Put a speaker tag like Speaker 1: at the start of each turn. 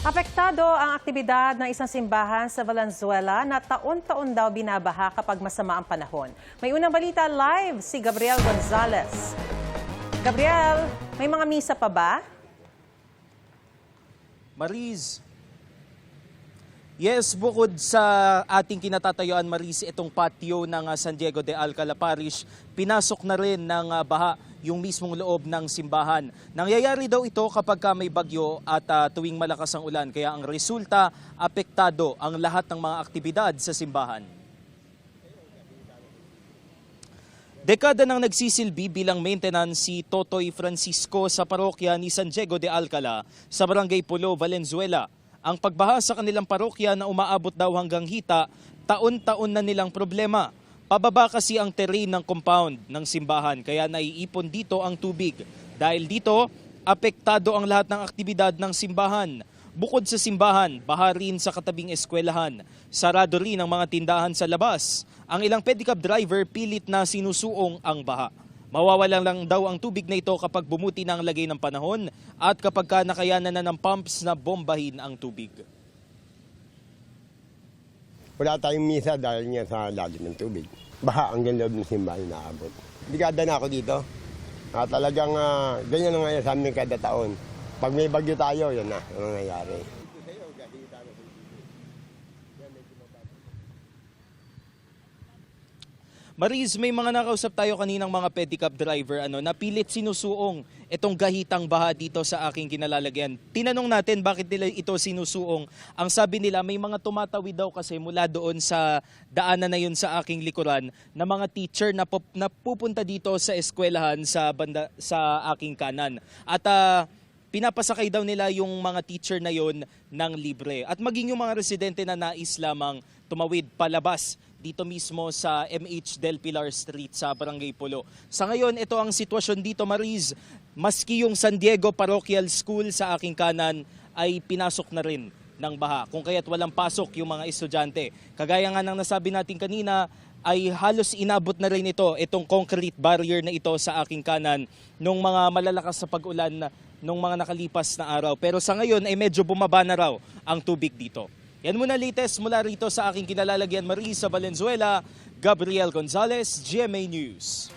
Speaker 1: Apektado ang aktibidad ng isang simbahan sa Valenzuela na taon-taon daw binabaha kapag masama ang panahon. May unang balita live si Gabriel Gonzalez. Gabriel, may mga misa pa ba?
Speaker 2: Mariz, yes, bukod sa ating kinatatayuan, Mariz, itong patio ng San Diego de Alcala Parish, pinasok na rin ng baha yung mismong loob ng simbahan. Nangyayari daw ito kapag may bagyo at tuwing malakas ang ulan, kaya ang resulta, apektado ang lahat ng mga aktibidad sa simbahan. Dekada nang nagsisilbi bilang maintenance si Totoy Francisco sa parokya ni San Diego de Alcala sa Barangay Pulo, Valenzuela. Ang pagbaha sa kanilang parokya na umaabot daw hanggang hita, taon-taon na nilang problema. Pababa kasi ang terrain ng compound ng simbahan kaya naiipon dito ang tubig. Dahil dito, apektado ang lahat ng aktibidad ng simbahan. Bukod sa simbahan, baha rin sa katabing eskwelahan. Sarado rin ang mga tindahan sa labas. Ang ilang pedicab driver pilit na sinusuong ang baha. Mawawalan lang daw ang tubig na ito kapag bumuti na ang lagay ng panahon at kapag nakayanan na ng pumps na bombahin ang tubig.
Speaker 3: Wala tayong misa dahil nga sa lalim ng tubig. Baha ang loob ng simbahan inaabot. Dekada na ako dito. Talagang ganyan na nga sa amin kada taon. Pag may bagyo tayo, yan na ang nangyayari.
Speaker 2: Mariz, may mga nakausap tayo kaninang mga pedicab driver na pilit sinusuong itong gahitang baha dito sa aking kinalalagyan. Tinanong natin bakit nila ito sinusuong. Ang sabi nila may mga tumatawid daw kasi mula doon sa daanan na yun sa aking likuran na mga teacher na pupunta dito sa eskwelahan sa aking kanan. At pinapasakay daw nila yung mga teacher na yon ng libre. At maging yung mga residente na nais lamang tumawid palabas dito mismo sa MH Del Pilar Street sa Barangay Pulo. Sa ngayon, ito ang sitwasyon dito, Mariz. Maski yung San Diego Parochial School sa aking kanan ay pinasok na rin ng baha. Kung kaya't walang pasok yung mga estudyante. Kagaya nga ng nasabi natin kanina, ay halos inabot na rin itong concrete barrier na ito sa aking kanan nung mga malalakas sa pag-ulan nung mga nakalipas na araw. Pero sa ngayon ay medyo bumaba na raw ang tubig dito. Yan muna latest mula rito sa aking kinalalagyan, Marie, sa Valenzuela. Gabriel Gonzalez, GMA News.